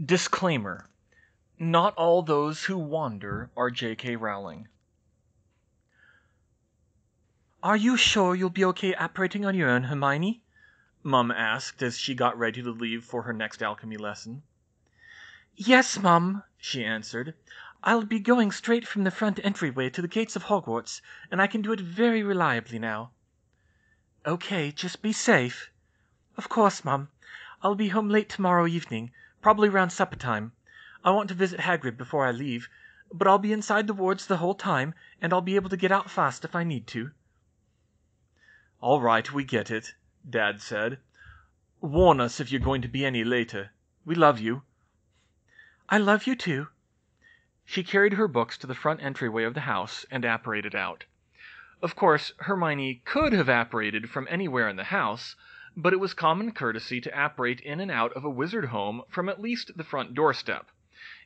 Disclaimer: not all those who wander are J.K. Rowling. "Are you sure you'll be okay operating on your own, Hermione?" Mum asked as she got ready to leave for her next alchemy lesson. "Yes, Mum," she answered. "I'll be going straight from the front entryway to the gates of Hogwarts, and I can do it very reliably now." "Okay, just be safe." "Of course, Mum. I'll be home late tomorrow evening, probably around supper time. I want to visit Hagrid before I leave, but I'll be inside the wards the whole time, and I'll be able to get out fast if I need to." "All right, we get it," Dad said. "Warn us if you're going to be any later. We love you." "I love you too." She carried her books to the front entryway of the house and apparated out. Of course, Hermione could have apparated from anywhere in the house, but it was common courtesy to apparate in and out of a wizard home from at least the front doorstep,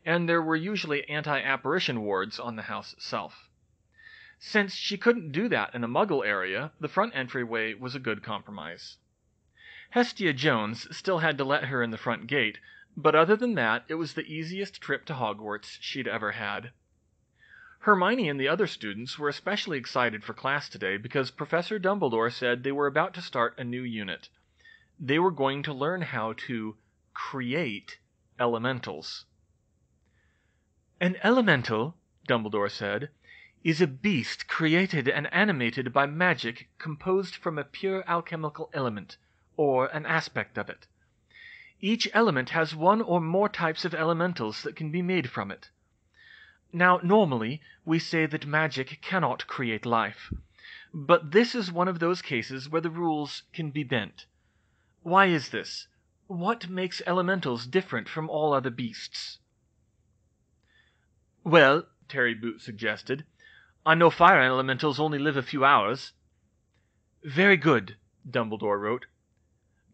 and there were usually anti-apparition wards on the house itself. Since she couldn't do that in a Muggle area, the front entryway was a good compromise. Hestia Jones still had to let her in the front gate, but other than that, it was the easiest trip to Hogwarts she'd ever had. Hermione and the other students were especially excited for class today because Professor Dumbledore said they were about to start a new unit. They were going to learn how to create elementals. "An elemental," Dumbledore said, "is a beast created and animated by magic composed from a pure alchemical element, or an aspect of it. Each element has one or more types of elementals that can be made from it. Now, normally, we say that magic cannot create life, but this is one of those cases where the rules can be bent. Why is this? What makes elementals different from all other beasts?" "Well," Terry Boot suggested, "I know fire elementals only live a few hours." "Very good," Dumbledore wrote.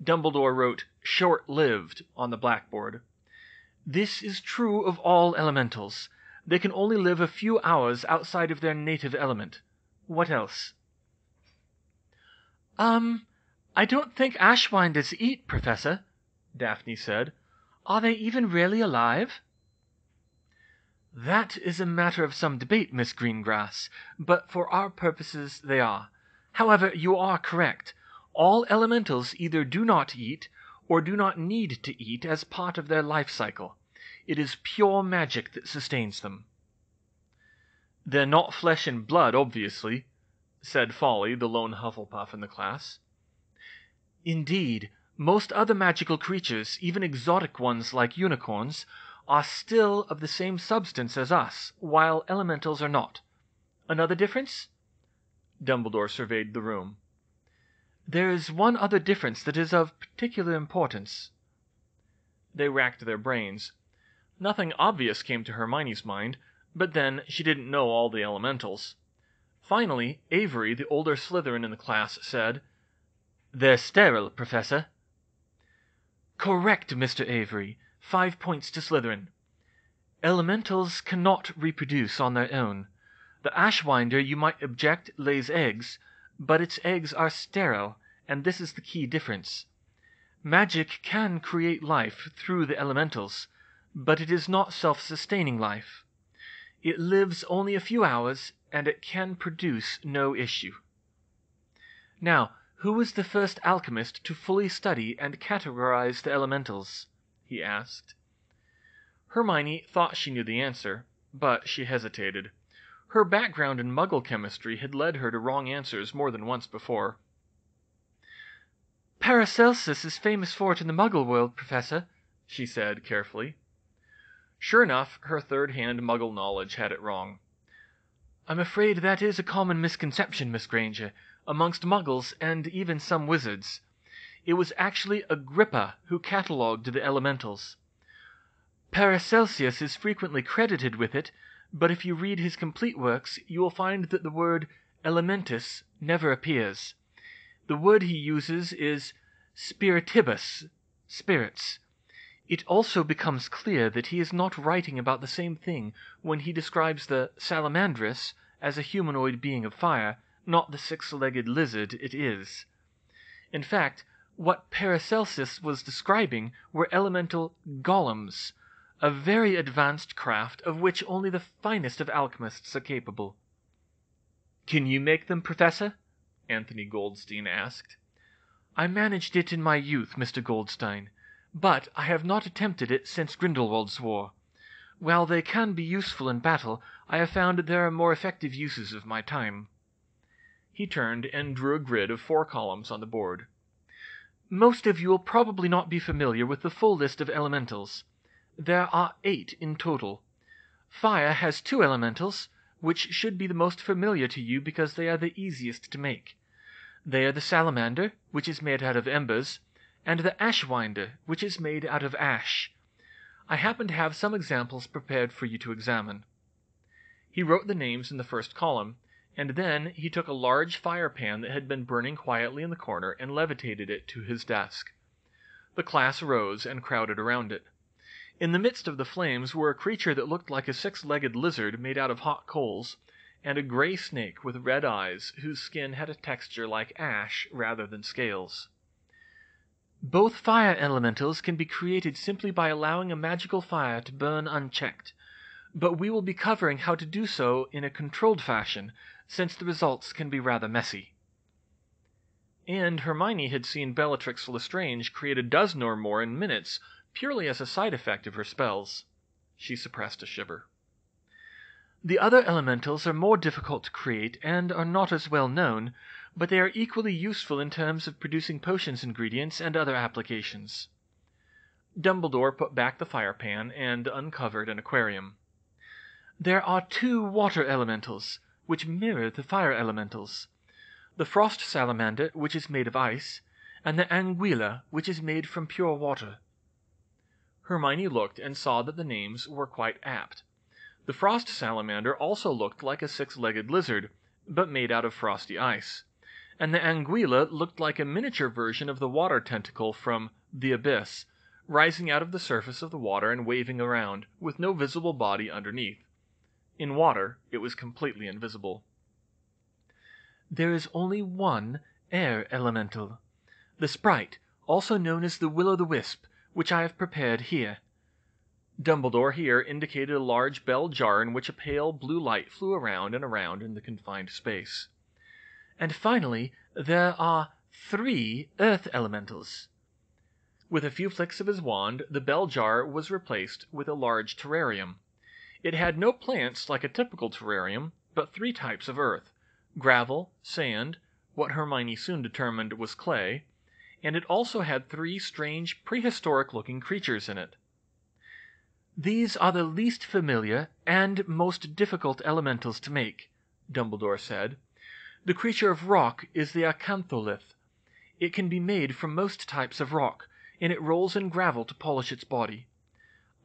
Dumbledore wrote "short-lived" on the blackboard. "This is true of all elementals. They can only live a few hours outside of their native element. What else?" I don't think ashwinders eat, Professor," Daphne said. "Are they even really alive?" "That is a matter of some debate, Miss Greengrass, but for our purposes they are. However, you are correct. All elementals either do not eat, or do not need to eat as part of their life cycle. It is pure magic that sustains them." "They're not flesh and blood, obviously," said Folly, the lone Hufflepuff in the class. "Indeed, most other magical creatures, even exotic ones like unicorns, are still of the same substance as us, while elementals are not. Another difference?" Dumbledore surveyed the room. "There is one other difference that is of particular importance." They racked their brains. Nothing obvious came to Hermione's mind, but then she didn't know all the elementals. Finally, Avery, the older Slytherin in the class, said, "They're sterile, Professor." "Correct, Mr. Avery. 5 points to Slytherin. Elementals cannot reproduce on their own. The ashwinder, you might object, lays eggs, but its eggs are sterile, and this is the key difference. Magic can create life through the elementals, but it is not self-sustaining life. It lives only a few hours, and it can produce no issue. Now, who was the first alchemist to fully study and categorize the elementals?" he asked. Hermione thought she knew the answer, but she hesitated. Her background in Muggle chemistry had led her to wrong answers more than once before. "Paracelsus is famous for it in the Muggle world, Professor," she said carefully. Sure enough, her third-hand Muggle knowledge had it wrong. "I'm afraid that is a common misconception, Miss Granger, amongst Muggles and even some wizards. It was actually Agrippa who catalogued the elementals. Paracelsus is frequently credited with it, but if you read his complete works, you will find that the word elementus never appears. The word he uses is spiritibus, spirits. It also becomes clear that he is not writing about the same thing when he describes the salamandrus as a humanoid being of fire, not the six-legged lizard it is. In fact, what Paracelsus was describing were elemental golems, a very advanced craft of which only the finest of alchemists are capable." "Can you make them, Professor?" Anthony Goldstein asked. "I managed it in my youth, Mr. Goldstein, but I have not attempted it since Grindelwald's War. While they can be useful in battle, I have found that there are more effective uses of my time." He turned and drew a grid of 4 columns on the board. "Most of you will probably not be familiar with the full list of elementals. There are 8 in total. Fire has 2 elementals, which should be the most familiar to you because they are the easiest to make. They are the salamander, which is made out of embers, and the ashwinder, which is made out of ash. I happen to have some examples prepared for you to examine." He wrote the names in the first column, and then he took a large fire pan that had been burning quietly in the corner and levitated it to his desk. The class rose and crowded around it. In the midst of the flames were a creature that looked like a 6-legged lizard made out of hot coals, and a gray snake with red eyes whose skin had a texture like ash rather than scales. "Both fire elementals can be created simply by allowing a magical fire to burn unchecked, but we will be covering how to do so in a controlled fashion, since the results can be rather messy." And Hermione had seen Bellatrix Lestrange create a dozen or more in minutes purely as a side effect of her spells. She suppressed a shiver. "The other elementals are more difficult to create and are not as well known, but they are equally useful in terms of producing potions ingredients and other applications." Dumbledore put back the fire pan and uncovered an aquarium. "There are 2 water elementals, which mirror the fire elementals. The frost salamander, which is made of ice, and the anguilla, which is made from pure water." Hermione looked and saw that the names were quite apt. The frost salamander also looked like a 6-legged lizard, but made out of frosty ice, and the anguilla looked like a miniature version of the water tentacle from The Abyss, rising out of the surface of the water and waving around, with no visible body underneath. In water, it was completely invisible. "There is only one air elemental, the sprite, also known as the will-o'-the-wisp, which I have prepared here." Dumbledore here indicated a large bell jar in which a pale blue light flew around and around in the confined space. "And finally, there are 3 earth elementals." With a few flicks of his wand, the bell jar was replaced with a large terrarium. It had no plants like a typical terrarium, but 3 types of earth: gravel, sand, what Hermione soon determined was clay, and it also had 3 strange prehistoric-looking creatures in it. "These are the least familiar and most difficult elementals to make," Dumbledore said. "The creature of rock is the acantholith. It can be made from most types of rock, and it rolls in gravel to polish its body.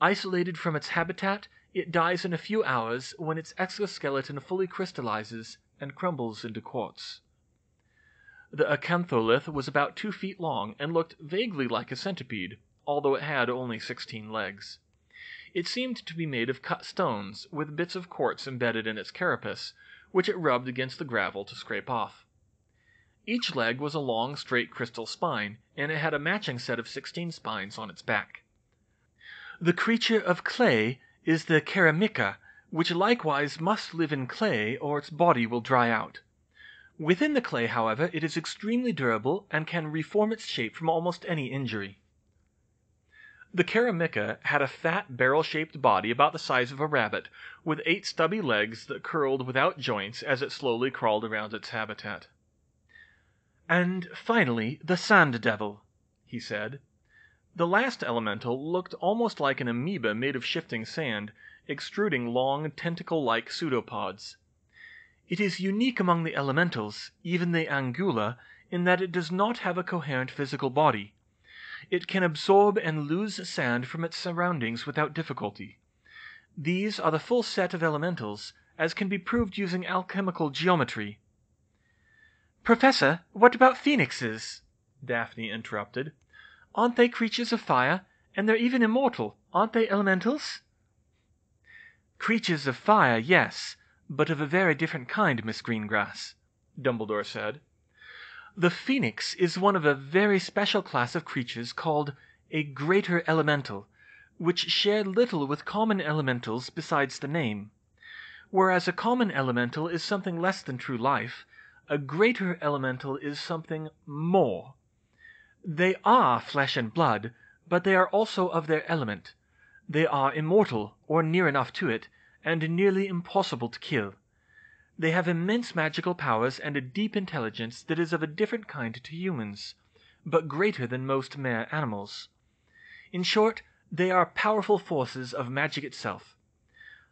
Isolated from its habitat, it dies in a few hours when its exoskeleton fully crystallizes and crumbles into quartz." The acantholith was about 2 feet long and looked vaguely like a centipede, although it had only 16 legs. It seemed to be made of cut stones, with bits of quartz embedded in its carapace, which it rubbed against the gravel to scrape off. Each leg was a long, straight crystal spine, and it had a matching set of 16 spines on its back. "The creature of clay is the Keramica, which likewise must live in clay or its body will dry out. Within the clay, however, it is extremely durable and can reform its shape from almost any injury." The Keramica had a fat, barrel-shaped body about the size of a rabbit, with 8 stubby legs that curled without joints as it slowly crawled around its habitat. "And finally, the Sand Devil," he said. The last elemental looked almost like an amoeba made of shifting sand, extruding long, tentacle-like pseudopods. "It is unique among the elementals, even the anguilla, in that it does not have a coherent physical body. It can absorb and lose sand from its surroundings without difficulty. These are the full set of elementals, as can be proved using alchemical geometry." "Professor, what about phoenixes?" Daphne interrupted. "Aren't they creatures of fire? And they're even immortal. Aren't they elementals?" "Creatures of fire, yes, but of a very different kind, Miss Greengrass," Dumbledore said. "The phoenix is one of a very special class of creatures called a greater elemental, which share little with common elementals besides the name. Whereas a common elemental is something less than true life, a greater elemental is something more. They are flesh and blood, but they are also of their element. They are immortal, or near enough to it, and nearly impossible to kill. They have immense magical powers and a deep intelligence that is of a different kind to humans, but greater than most mere animals. In short, they are powerful forces of magic itself.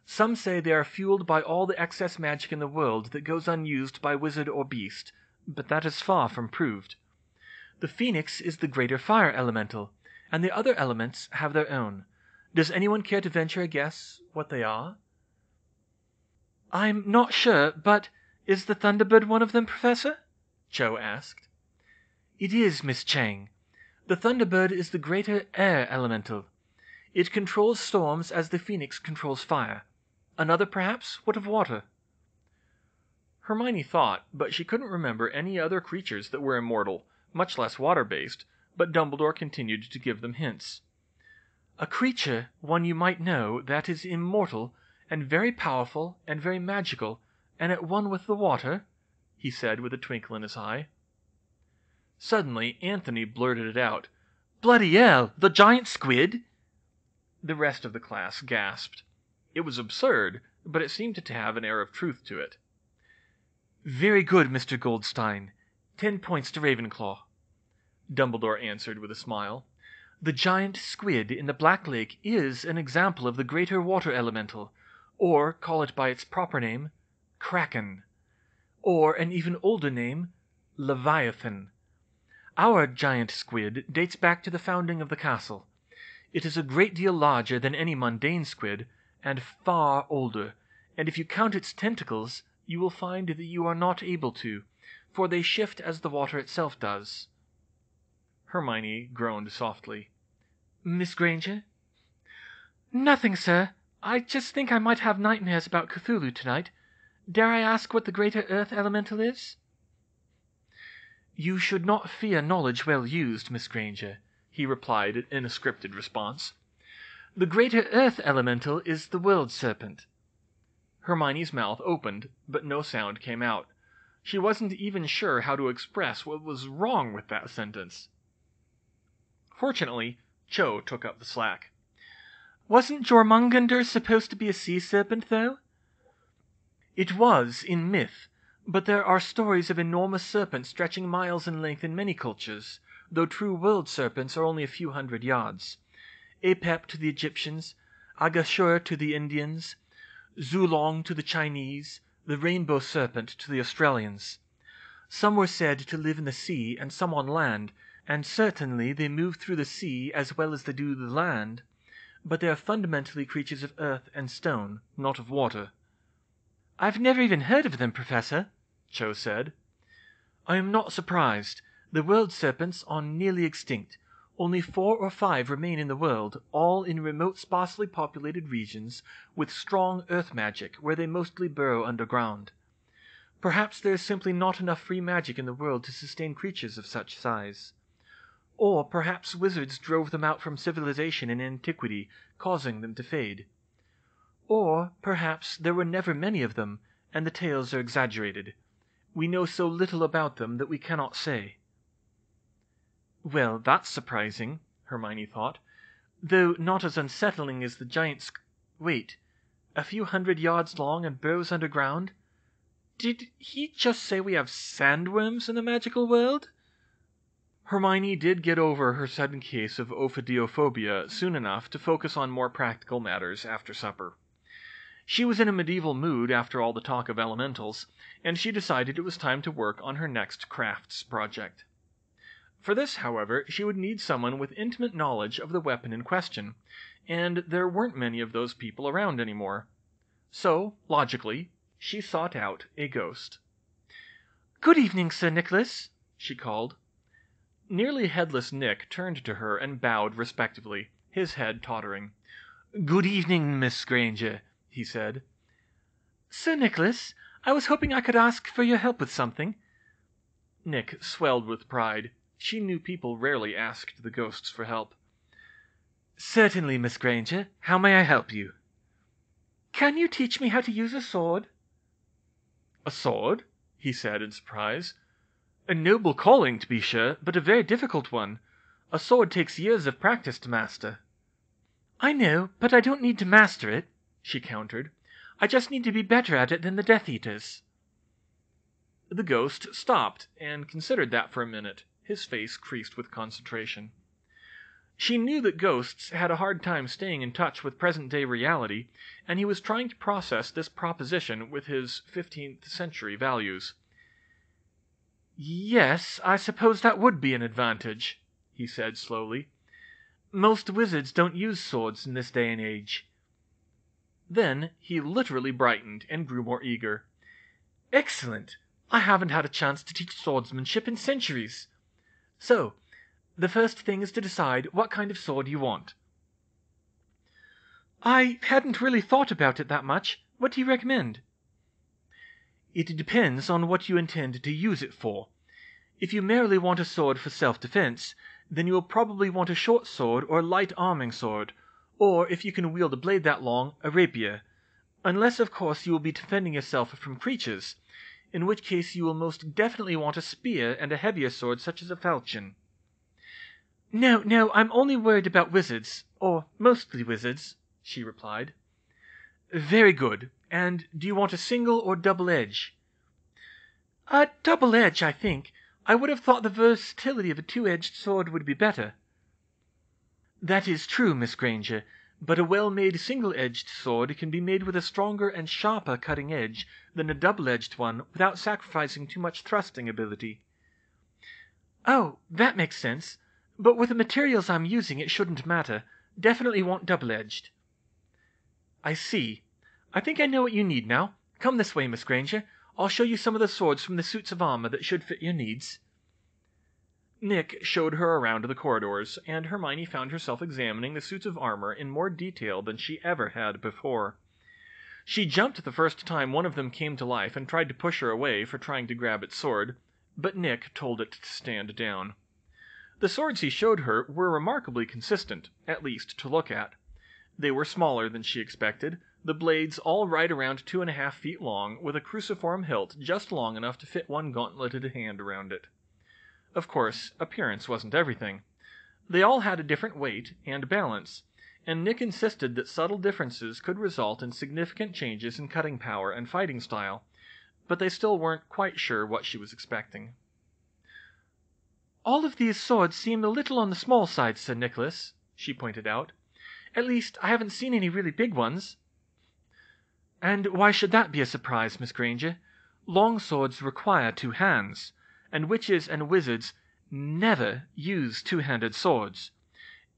Some say they are fueled by all the excess magic in the world that goes unused by wizard or beast, but that is far from proved. The phoenix is the greater fire elemental, and the other elements have their own. Does anyone care to venture a guess what they are? I'm not sure, but is the Thunderbird one of them, Professor? Cho asked. It is, Miss Chang. The Thunderbird is the greater air elemental. It controls storms as the phoenix controls fire. Another, perhaps? What of water? Hermione thought, but she couldn't remember any other creatures that were immortal, much less water-based, but Dumbledore continued to give them hints. A creature, one you might know, that is immortal, and very powerful, and very magical, and at one with the water, he said with a twinkle in his eye. Suddenly Anthony blurted it out. Bloody hell, the giant squid? The rest of the class gasped. It was absurd, but it seemed to have an air of truth to it. Very good, Mr. Goldstein. 10 points to Ravenclaw, Dumbledore answered with a smile. The giant squid in the Black Lake is an example of the greater water elemental, or, call it by its proper name, Kraken, or an even older name, Leviathan. Our giant squid dates back to the founding of the castle. It is a great deal larger than any mundane squid, and far older, and if you count its tentacles, you will find that you are not able to, for they shift as the water itself does. Hermione groaned softly. Miss Granger? Nothing, sir. I just think I might have nightmares about Cthulhu tonight. Dare I ask what the greater earth elemental is? You should not fear knowledge well used, Miss Granger, he replied in a scripted response. The greater earth elemental is the world serpent. Hermione's mouth opened, but no sound came out. She wasn't even sure how to express what was wrong with that sentence. Fortunately, Cho took up the slack. Wasn't Jormungandr supposed to be a sea serpent, though? It was, in myth, but there are stories of enormous serpents stretching miles in length in many cultures, though true world serpents are only a few hundred yards. Apep to the Egyptians, Agashur to the Indians, Zulong to the Chinese, the rainbow serpent to the Australians. Some were said to live in the sea and some on land, and certainly they move through the sea as well as they do the land, but they are fundamentally creatures of earth and stone, not of water. I've never even heard of them, Professor, Cho said. I am not surprised. The world serpents are nearly extinct. Only 4 or 5 remain in the world, all in remote sparsely populated regions with strong earth magic, where they mostly burrow underground. Perhaps there is simply not enough free magic in the world to sustain creatures of such size. Or perhaps wizards drove them out from civilization in antiquity, causing them to fade. Or perhaps there were never many of them, and the tales are exaggerated. We know so little about them that we cannot say. Well, that's surprising, Hermione thought, though not as unsettling as the giant Wait, a few hundred yards long and burrows underground? Did he just say we have sandworms in the magical world? Hermione did get over her sudden case of ophidiophobia soon enough to focus on more practical matters after supper. She was in a medieval mood after all the talk of elementals, and she decided it was time to work on her next crafts project. For this, however, she would need someone with intimate knowledge of the weapon in question, and there weren't many of those people around anymore. So, logically, she sought out a ghost. "Good evening, Sir Nicholas," she called. Nearly headless Nick turned to her and bowed respectfully, his head tottering. "Good evening, Miss Granger," he said. "Sir Nicholas, I was hoping I could ask for your help with something." Nick swelled with pride. She knew people rarely asked the ghosts for help. Certainly, Miss Granger. How may I help you? Can you teach me how to use a sword? A sword? He said in surprise. A noble calling, to be sure, but a very difficult one. A sword takes years of practice to master. I know, but I don't need to master it, she countered. I just need to be better at it than the Death Eaters. The ghost stopped and considered that for a minute, his face creased with concentration. She knew that ghosts had a hard time staying in touch with present-day reality, and he was trying to process this proposition with his 15th century values. Yes, I suppose that would be an advantage, he said slowly. Most wizards don't use swords in this day and age. Then he literally brightened and grew more eager. Excellent! I haven't had a chance to teach swordsmanship in centuries. So, the first thing is to decide what kind of sword you want. I hadn't really thought about it that much. What do you recommend? It depends on what you intend to use it for. If you merely want a sword for self-defense, then you will probably want a short sword or light arming sword, or, if you can wield a blade that long, a rapier. Unless, of course, you will be defending yourself from creatures, in which case you will most definitely want a spear and a heavier sword such as a falchion. No, I'm only worried about wizards, or mostly wizards, she replied. Very good. And do you want a single or double edge? A double edge, I think. I would have thought the versatility of a two-edged sword would be better. That is true, Miss Granger, but a well-made single-edged sword can be made with a stronger and sharper cutting edge than a double-edged one without sacrificing too much thrusting ability. Oh, that makes sense. But with the materials I'm using, it shouldn't matter. Definitely want double-edged. I see. I think I know what you need now. Come this way, Miss Granger. I'll show you some of the swords from the suits of armor that should fit your needs. Nick showed her around the corridors, and Hermione found herself examining the suits of armor in more detail than she ever had before. She jumped the first time one of them came to life and tried to push her away for trying to grab its sword, but Nick told it to stand down. The swords he showed her were remarkably consistent, at least to look at. They were smaller than she expected, the blades all right around 2.5 feet long, with a cruciform hilt just long enough to fit one gauntleted hand around it. Of course, appearance wasn't everything. They all had a different weight and balance, and Nick insisted that subtle differences could result in significant changes in cutting power and fighting style, but they still weren't quite sure what she was expecting. All of these swords seem a little on the small side, Sir Nicholas, she pointed out. At least, I haven't seen any really big ones. And why should that be a surprise, Miss Granger? Long swords require 2 hands, and witches and wizards never use 2-handed swords.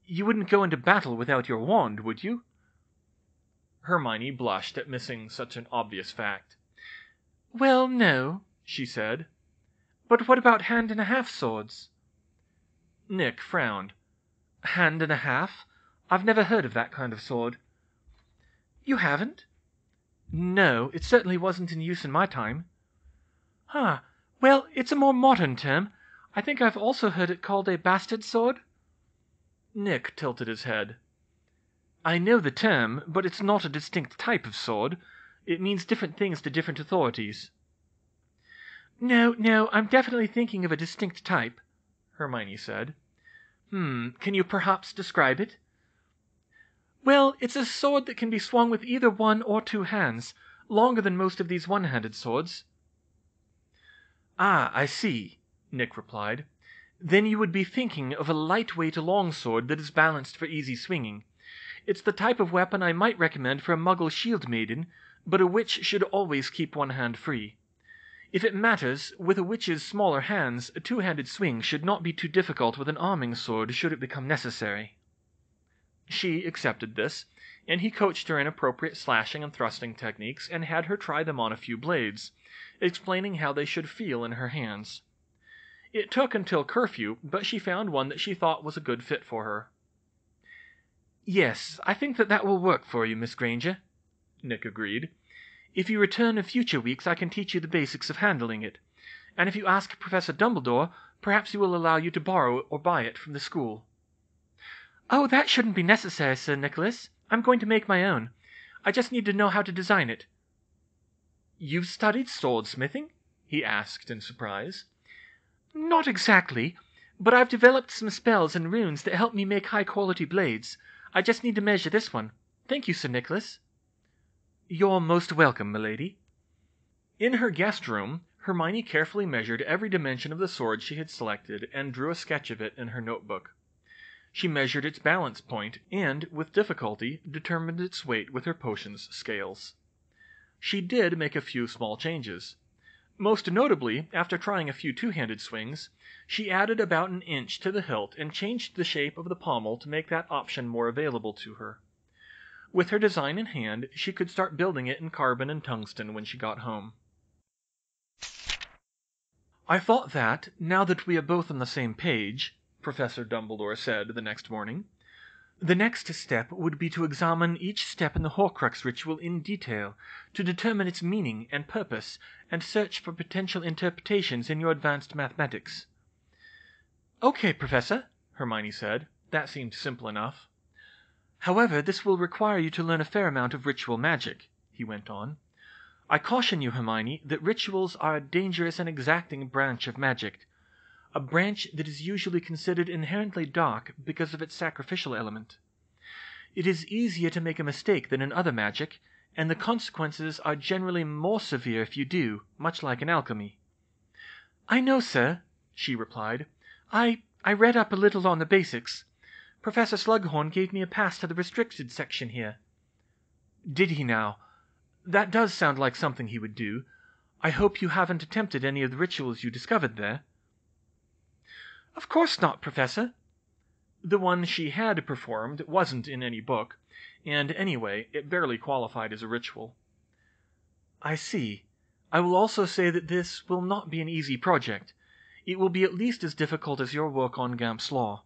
You wouldn't go into battle without your wand, would you? Hermione blushed at missing such an obvious fact. Well, no, she said. But what about hand-and-a-half swords? Nick frowned. Hand-and-a-half? I've never heard of that kind of sword. You haven't? No, it certainly wasn't in use in my time. Well, it's a more modern term. I think I've also heard it called a bastard sword. Nick tilted his head. I know the term, but it's not a distinct type of sword. It means different things to different authorities. No, I'm definitely thinking of a distinct type, Hermione said. Can you perhaps describe it? Well, it's a sword that can be swung with either 1 or 2 hands, longer than most of these one-handed swords. Ah, I see, Nick replied. Then you would be thinking of a lightweight longsword that is balanced for easy swinging. It's the type of weapon I might recommend for a Muggle shield maiden, but a witch should always keep one hand free. If it matters, with a witch's smaller hands, a 2-handed swing should not be too difficult with an arming sword should it become necessary. She accepted this, and he coached her in appropriate slashing and thrusting techniques and had her try them on a few blades, explaining how they should feel in her hands. It took until curfew, but she found one that she thought was a good fit for her. Yes, I think that will work for you, Miss Granger, Nick agreed. If you return in future weeks, I can teach you the basics of handling it, and if you ask Professor Dumbledore, perhaps he will allow you to borrow or buy it from the school. "Oh, that shouldn't be necessary, Sir Nicholas. I'm going to make my own. I just need to know how to design it." "You've studied swordsmithing?" he asked in surprise. "Not exactly, but I've developed some spells and runes that help me make high-quality blades. I just need to measure this one. Thank you, Sir Nicholas." "You're most welcome, milady." In her guest room, Hermione carefully measured every dimension of the sword she had selected and drew a sketch of it in her notebook. She measured its balance point and, with difficulty, determined its weight with her potions scales. She did make a few small changes. Most notably, after trying a few two-handed swings, she added about an inch to the hilt and changed the shape of the pommel to make that option more available to her. With her design in hand, she could start building it in carbon and tungsten when she got home. "I thought that, now that we are both on the same page," Professor Dumbledore said the next morning, "the next step would be to examine each step in the Horcrux ritual in detail, to determine its meaning and purpose, and search for potential interpretations in your advanced mathematics." "Okay, Professor," Hermione said. That seemed simple enough. "However, this will require you to learn a fair amount of ritual magic," he went on. "I caution you, Hermione, that rituals are a dangerous and exacting branch of magic, a branch that is usually considered inherently dark because of its sacrificial element. It is easier to make a mistake than in other magic, and the consequences are generally more severe if you do, much like in alchemy." "I know, sir," she replied. I read up a little on the basics. Professor Slughorn gave me a pass to the restricted section here." "Did he now? That does sound like something he would do. I hope you haven't attempted any of the rituals you discovered there." "Of course not, Professor." The one she had performed wasn't in any book, and anyway, it barely qualified as a ritual. "I see. I will also say that this will not be an easy project. It will be at least as difficult as your work on Gamp's Law.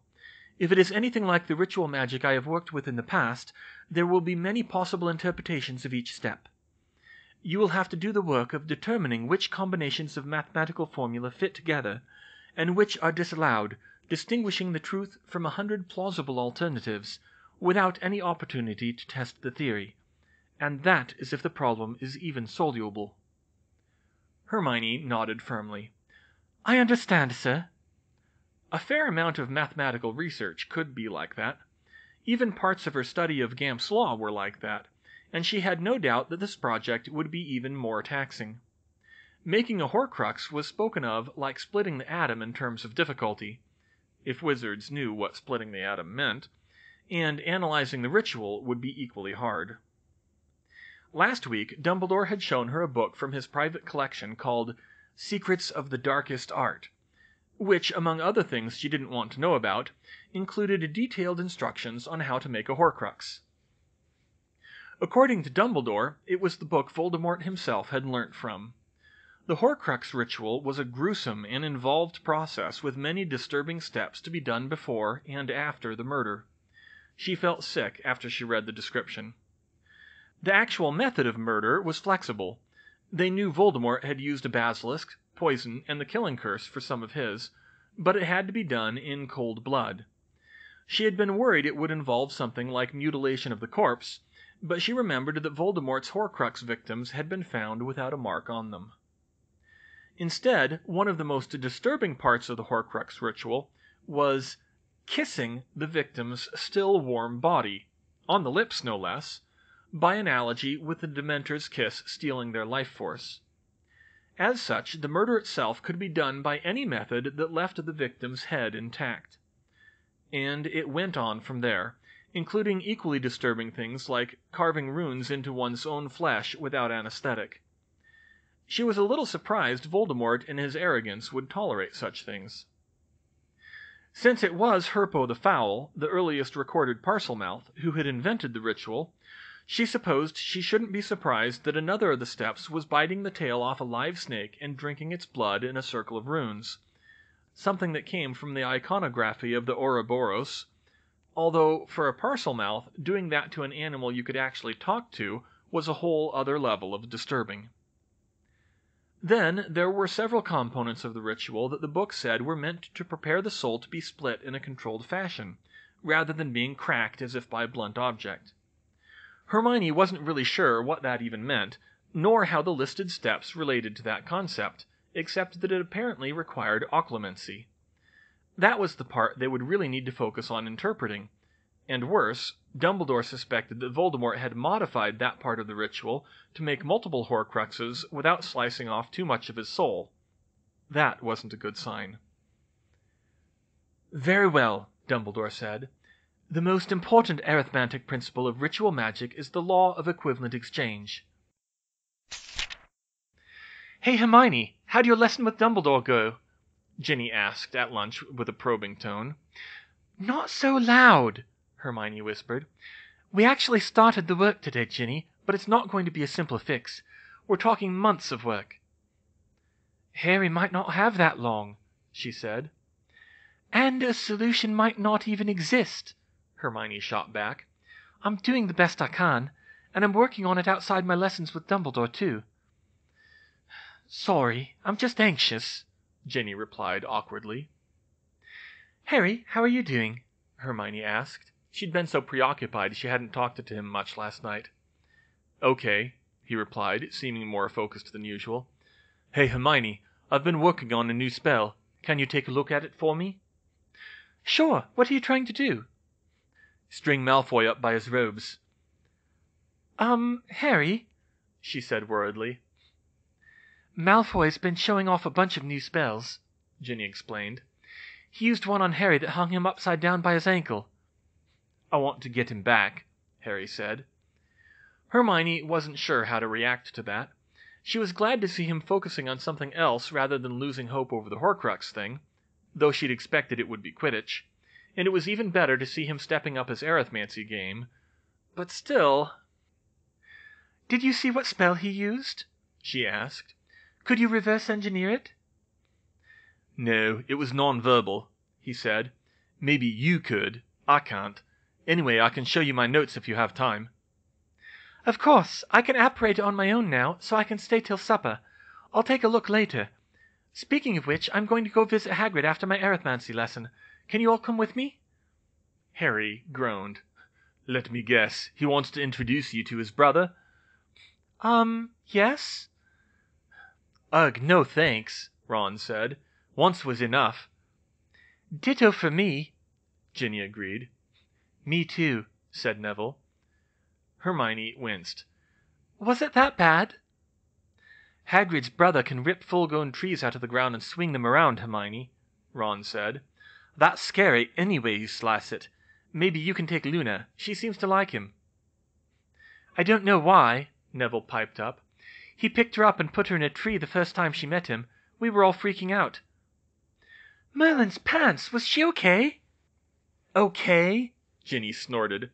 If it is anything like the ritual magic I have worked with in the past, there will be many possible interpretations of each step. You will have to do the work of determining which combinations of mathematical formula fit together, and which are disallowed, distinguishing the truth from 100 plausible alternatives, without any opportunity to test the theory. And that is if the problem is even soluble." Hermione nodded firmly. "I understand, sir." A fair amount of mathematical research could be like that. Even parts of her study of Gamp's Law were like that, and she had no doubt that this project would be even more taxing. Making a Horcrux was spoken of like splitting the atom in terms of difficulty, if wizards knew what splitting the atom meant, and analyzing the ritual would be equally hard. Last week, Dumbledore had shown her a book from his private collection called Secrets of the Darkest Art, which, among other things she didn't want to know about, included detailed instructions on how to make a Horcrux. According to Dumbledore, it was the book Voldemort himself had learnt from. The Horcrux ritual was a gruesome and involved process with many disturbing steps to be done before and after the murder. She felt sick after she read the description. The actual method of murder was flexible. They knew Voldemort had used a basilisk, poison, and the killing curse for some of his, but it had to be done in cold blood. She had been worried it would involve something like mutilation of the corpse, but she remembered that Voldemort's Horcrux victims had been found without a mark on them. Instead, one of the most disturbing parts of the Horcrux ritual was kissing the victim's still warm body, on the lips no less, by analogy with the Dementor's kiss stealing their life force. As such, the murder itself could be done by any method that left the victim's head intact. And it went on from there, including equally disturbing things like carving runes into one's own flesh without anesthetic. She was a little surprised Voldemort in his arrogance would tolerate such things. Since it was Herpo the Foul, the earliest recorded Parselmouth, who had invented the ritual, she supposed she shouldn't be surprised that another of the steps was biting the tail off a live snake and drinking its blood in a circle of runes, something that came from the iconography of the Ouroboros, although for a Parselmouth, doing that to an animal you could actually talk to was a whole other level of disturbing. Then there were several components of the ritual that the book said were meant to prepare the soul to be split in a controlled fashion, rather than being cracked as if by a blunt object. Hermione wasn't really sure what that even meant, nor how the listed steps related to that concept, except that it apparently required occlumency. That was the part they would really need to focus on interpreting. And worse, Dumbledore suspected that Voldemort had modified that part of the ritual to make multiple Horcruxes without slicing off too much of his soul. That wasn't a good sign. "Very well," Dumbledore said. "The most important arithmetic principle of ritual magic is the law of equivalent exchange." "Hey, Hermione, how'd your lesson with Dumbledore go?" Ginny asked at lunch with a probing tone. "Not so loud," Hermione whispered. "We actually started the work today, Ginny, but it's not going to be a simple fix. We're talking months of work." "Harry might not have that long," she said. "And a solution might not even exist," Hermione shot back. "I'm doing the best I can, and I'm working on it outside my lessons with Dumbledore, too." "Sorry, I'm just anxious," Ginny replied awkwardly. "Harry, how are you doing?" Hermione asked. She'd been so preoccupied she hadn't talked to him much last night. "Okay," he replied, seeming more focused than usual. "Hey, Hermione, I've been working on a new spell. Can you take a look at it for me?" "Sure. What are you trying to do?" "String Malfoy up by his robes." Harry," she said worriedly. "Malfoy's been showing off a bunch of new spells," Ginny explained. "He used one on Harry that hung him upside down by his ankle." "I want to get him back," Harry said. Hermione wasn't sure how to react to that. She was glad to see him focusing on something else rather than losing hope over the Horcrux thing, though she'd expected it would be Quidditch, and it was even better to see him stepping up his arithmancy game. But still... "Did you see what spell he used?" she asked. "Could you reverse engineer it?" "No, it was non-verbal," he said. "Maybe you could. I can't. Anyway, I can show you my notes if you have time." "Of course. I can apparate on my own now, so I can stay till supper. I'll take a look later. Speaking of which, I'm going to go visit Hagrid after my arithmancy lesson. Can you all come with me?" Harry groaned. "Let me guess. He wants to introduce you to his brother?" Yes?" "Ugh, no thanks," Ron said. "Once was enough." "Ditto for me," Ginny agreed. "Me too," said Neville. Hermione winced. "Was it that bad?" "Hagrid's brother can rip full-grown trees out of the ground and swing them around, Hermione," Ron said. "That's scary any way you slice it. Maybe you can take Luna. She seems to like him." "I don't know why," Neville piped up. "He picked her up and put her in a tree the first time she met him. We were all freaking out." "Merlin's pants! Was she okay?" "Okay?" Ginny snorted.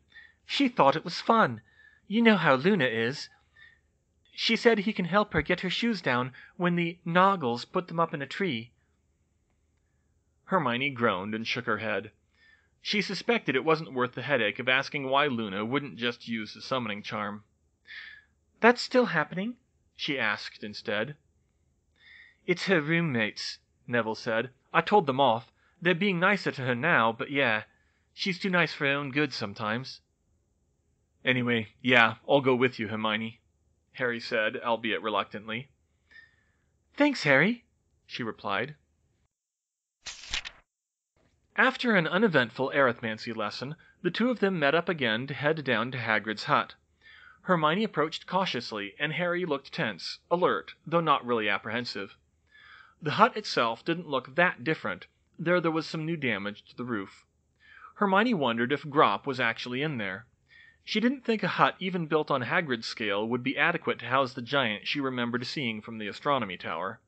"She thought it was fun. You know how Luna is. She said he can help her get her shoes down when the Noggles put them up in a tree." Hermione groaned and shook her head. She suspected it wasn't worth the headache of asking why Luna wouldn't just use the summoning charm. "That's still happening?" she asked instead. "It's her roommates," Neville said. "I told them off. They're being nicer to her now, but yeah, she's too nice for her own good sometimes." "Anyway, yeah, I'll go with you, Hermione," Harry said, albeit reluctantly. "Thanks, Harry," she replied. After an uneventful arithmancy lesson, the two of them met up again to head down to Hagrid's hut. Hermione approached cautiously, and Harry looked tense, alert, though not really apprehensive. The hut itself didn't look that different, though there was some new damage to the roof. Hermione wondered if Grop was actually in there. She didn't think a hut even built on Hagrid's scale would be adequate to house the giant she remembered seeing from the astronomy tower.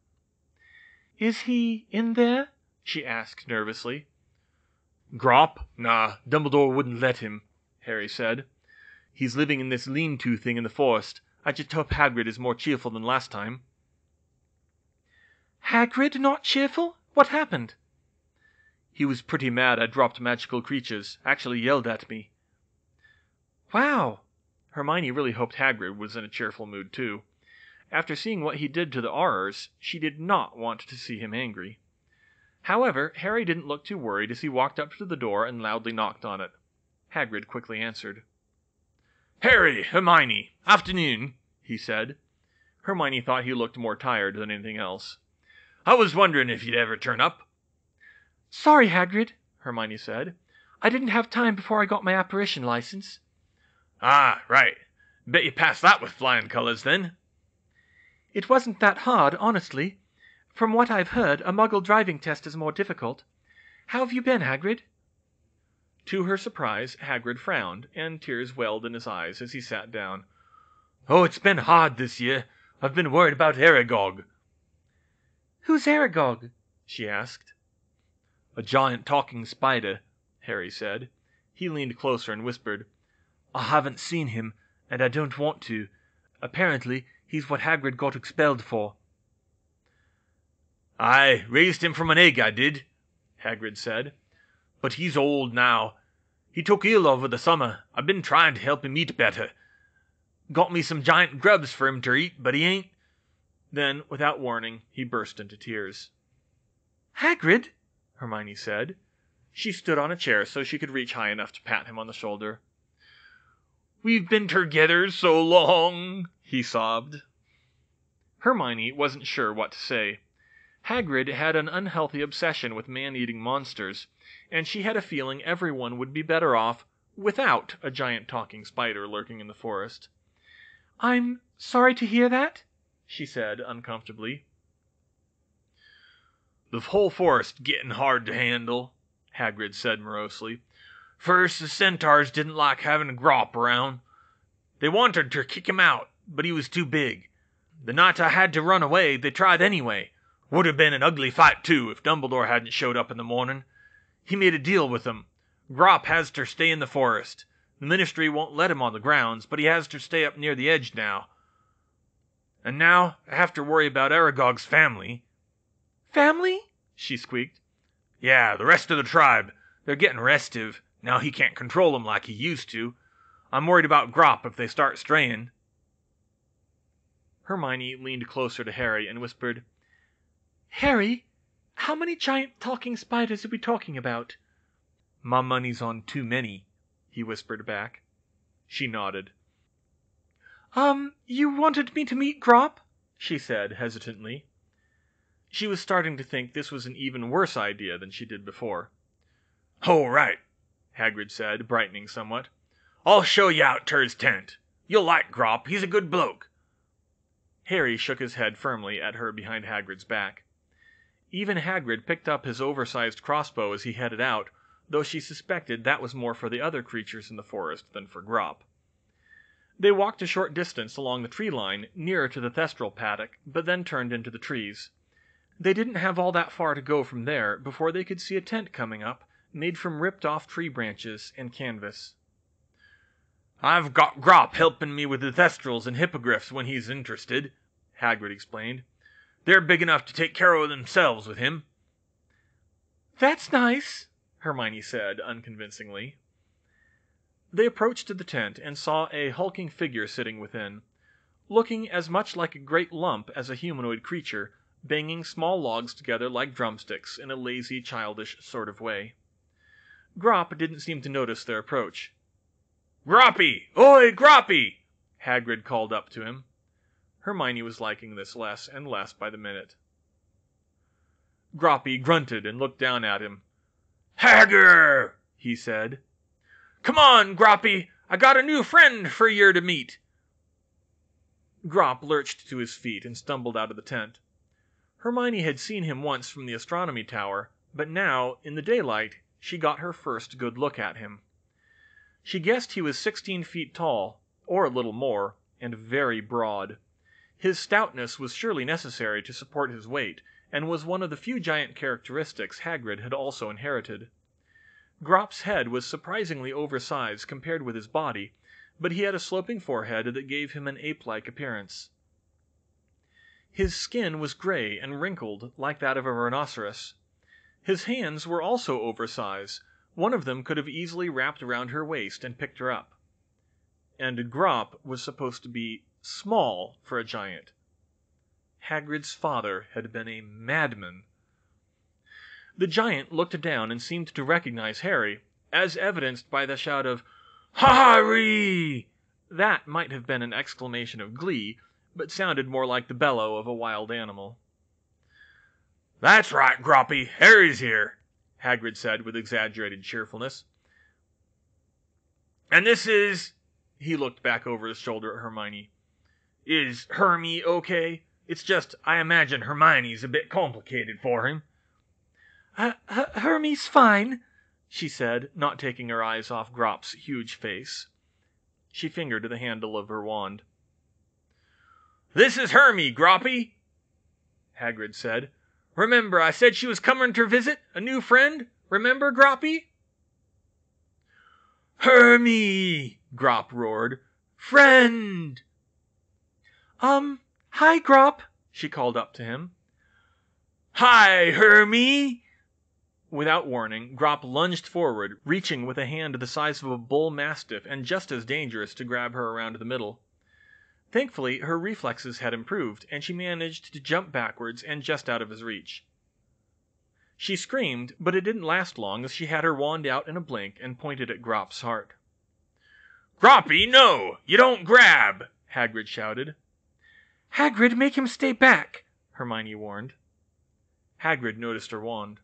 "Is he in there?" she asked nervously. "Grop? Nah, Dumbledore wouldn't let him," Harry said. "He's living in this lean-to thing in the forest. I just hope Hagrid is more cheerful than last time." "Hagrid not cheerful? What happened?" "He was pretty mad I dropped magical creatures. Actually yelled at me." "Wow!" Hermione really hoped Hagrid was in a cheerful mood too. After seeing what he did to the Aurors, she did not want to see him angry. However, Harry didn't look too worried as he walked up to the door and loudly knocked on it. Hagrid quickly answered. "Harry, Hermione, afternoon," he said. Hermione thought he looked more tired than anything else. "I was wondering if you'd ever turn up." "Sorry, Hagrid," Hermione said. "I didn't have time before I got my apparition license." "Ah, right. Bet you passed that with flying colors, then." "It wasn't that hard, honestly. From what I've heard, a Muggle driving test is more difficult. How have you been, Hagrid?" To her surprise, Hagrid frowned, and tears welled in his eyes as he sat down. "Oh, it's been hard this year. I've been worried about Aragog." "Who's Aragog?" she asked. "A giant talking spider," Harry said. He leaned closer and whispered, "I haven't seen him, and I don't want to. Apparently, he's what Hagrid got expelled for." "I raised him from an egg, I did," Hagrid said. "But he's old now. He took ill over the summer. I've been trying to help him eat better. Got me some giant grubs for him to eat, but he ain't—" Then, without warning, he burst into tears. "Hagrid!" Hermione said. She stood on a chair so she could reach high enough to pat him on the shoulder. "We've been together so long," he sobbed. Hermione wasn't sure what to say. Hagrid had an unhealthy obsession with man-eating monsters, and she had a feeling everyone would be better off without a giant talking spider lurking in the forest. "I'm sorry to hear that," she said uncomfortably. "The whole forest getting hard to handle," Hagrid said morosely. "First, the centaurs didn't like having Grop around. They wanted to kick him out, but he was too big. The night I had to run away, they tried anyway. Would have been an ugly fight, too, if Dumbledore hadn't showed up in the morning. He made a deal with them. Grop has to stay in the forest. The Ministry won't let him on the grounds, but he has to stay up near the edge now. And now I have to worry about Aragog's family." "Family?" she squeaked. "Yeah, the rest of the tribe. They're getting restive, now he can't control them like he used to. I'm worried about Grop if they start straying." Hermione leaned closer to Harry and whispered, "Harry, how many giant talking spiders are we talking about?" "My money's on too many," he whispered back. She nodded. You wanted me to meet Grop?" she said hesitantly. She was starting to think this was an even worse idea than she did before. "Oh, right," Hagrid said, brightening somewhat. "I'll show you out to his tent. You'll like Grop. He's a good bloke." Harry shook his head firmly at her behind Hagrid's back. Even Hagrid picked up his oversized crossbow as he headed out, though she suspected that was more for the other creatures in the forest than for Grop. They walked a short distance along the tree line, nearer to the thestral paddock, but then turned into the trees. They didn't have all that far to go from there before they could see a tent coming up, made from ripped-off tree branches and canvas. "I've got Grop helping me with the thestrals and hippogriffs when he's interested," Hagrid explained. "They're big enough to take care of themselves with him." "That's nice," Hermione said unconvincingly. They approached the tent and saw a hulking figure sitting within, looking as much like a great lump as a humanoid creature, banging small logs together like drumsticks in a lazy, childish sort of way. Grop didn't seem to notice their approach. "Groppy! Oi, Groppy!" Hagrid called up to him. Hermione was liking this less and less by the minute. Groppy grunted and looked down at him. "Hagger!" he said. "Come on, Groppy! I got a new friend for yer to meet." Grop lurched to his feet and stumbled out of the tent. Hermione had seen him once from the astronomy tower, but now, in the daylight, she got her first good look at him. She guessed he was 16 feet tall, or a little more, and very broad. His stoutness was surely necessary to support his weight, and was one of the few giant characteristics Hagrid had also inherited. Grop's head was surprisingly oversized compared with his body, but he had a sloping forehead that gave him an ape-like appearance. His skin was gray and wrinkled like that of a rhinoceros. His hands were also oversized. One of them could have easily wrapped around her waist and picked her up. And Grop was supposed to be small for a giant. Hagrid's father had been a madman. The giant looked down and seemed to recognize Harry, as evidenced by the shout of "Harry!" That might have been an exclamation of glee, but sounded more like the bellow of a wild animal. "That's right, Groppy, Harry's here," Hagrid said with exaggerated cheerfulness. "And this is..." He looked back over his shoulder at Hermione. "Is Hermie okay? It's just, I imagine Hermione's a bit complicated for him." Hermie's fine," she said, not taking her eyes off Grop's huge face. She fingered the handle of her wand. "This is Hermie, Groppy," Hagrid said. "Remember I said she was coming ter visit? A new friend? Remember, Groppy?" "Hermie!" Grop roared. "Friend!" Hi, Grop," she called up to him. "Hi, Hermie!" Without warning, Grop lunged forward, reaching with a hand the size of a bull mastiff and just as dangerous to grab her around the middle. Thankfully, her reflexes had improved, and she managed to jump backwards and just out of his reach. She screamed, but it didn't last long as she had her wand out in a blink and pointed at Grop's heart. "Groppy, no! You don't grab!" Hagrid shouted. "Hagrid, make him stay back," Hermione warned. Hagrid noticed her wand.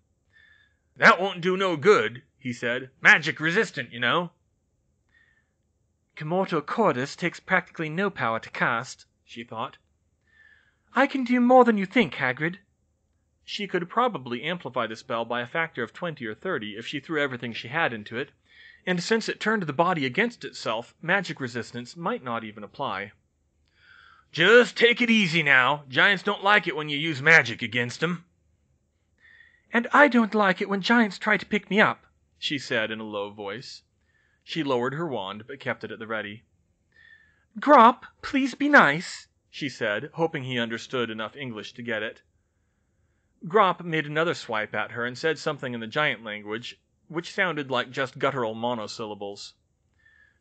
"That won't do no good," he said. "Magic resistant, you know." "Commortal Cordis takes practically no power to cast," she thought. "I can do more than you think, Hagrid." She could probably amplify the spell by a factor of 20 or 30 if she threw everything she had into it, and since it turned the body against itself, magic resistance might not even apply. "Just take it easy now. Giants don't like it when you use magic against them." "And I don't like it when giants try to pick me up," she said in a low voice. She lowered her wand, but kept it at the ready. "Grop, please be nice," she said, hoping he understood enough English to get it. Grop made another swipe at her and said something in the giant language, which sounded like just guttural monosyllables.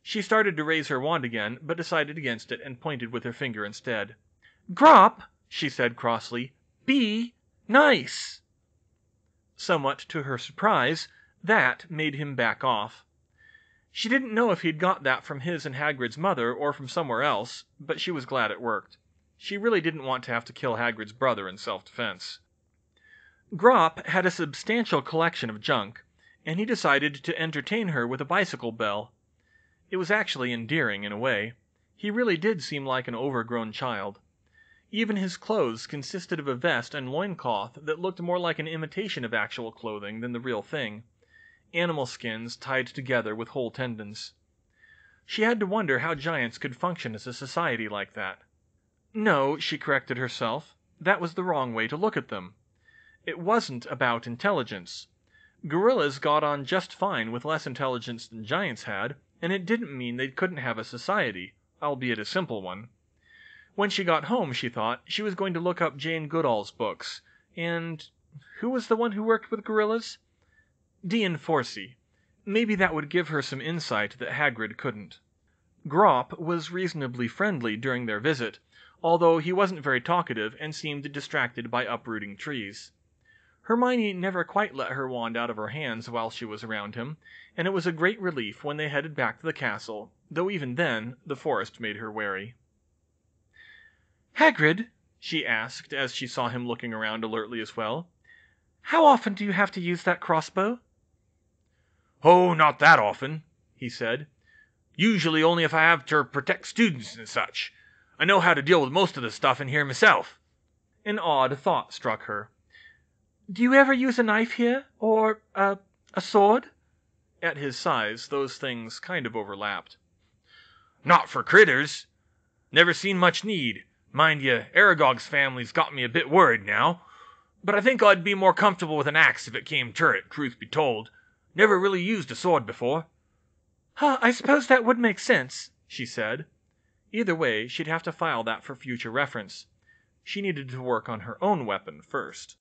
She started to raise her wand again, but decided against it and pointed with her finger instead. "Grop," she said crossly, "be nice." Somewhat to her surprise, that made him back off. She didn't know if he'd got that from his and Hagrid's mother or from somewhere else, but she was glad it worked. She really didn't want to have to kill Hagrid's brother in self-defense. Grop had a substantial collection of junk, and he decided to entertain her with a bicycle bell. It was actually endearing in a way. He really did seem like an overgrown child. Even his clothes consisted of a vest and loincloth that looked more like an imitation of actual clothing than the real thing. Animal skins tied together with whole tendons. She had to wonder how giants could function as a society like that. No, she corrected herself, that was the wrong way to look at them. It wasn't about intelligence. Gorillas got on just fine with less intelligence than giants had, and it didn't mean they couldn't have a society, albeit a simple one. When she got home, she thought, she was going to look up Jane Goodall's books, and who was the one who worked with gorillas? Dean Forsey. Maybe that would give her some insight that Hagrid couldn't. Grop was reasonably friendly during their visit, although he wasn't very talkative and seemed distracted by uprooting trees. Hermione never quite let her wand out of her hands while she was around him, and it was a great relief when they headed back to the castle, though even then the forest made her wary. "Hagrid," she asked as she saw him looking around alertly as well, "how often do you have to use that crossbow?" "Oh, not that often," he said. "Usually only if I have to protect students and such. I know how to deal with most of the stuff in here myself." An odd thought struck her. "Do you ever use a knife here? Or a sword?" At his size, those things kind of overlapped. "Not for critters. Never seen much need. Mind you, Aragog's family's got me a bit worried now. But I think I'd be more comfortable with an axe if it came to it, truth be told. Never really used a sword before." I suppose that would make sense," she said. Either way, she'd have to file that for future reference. She needed to work on her own weapon first.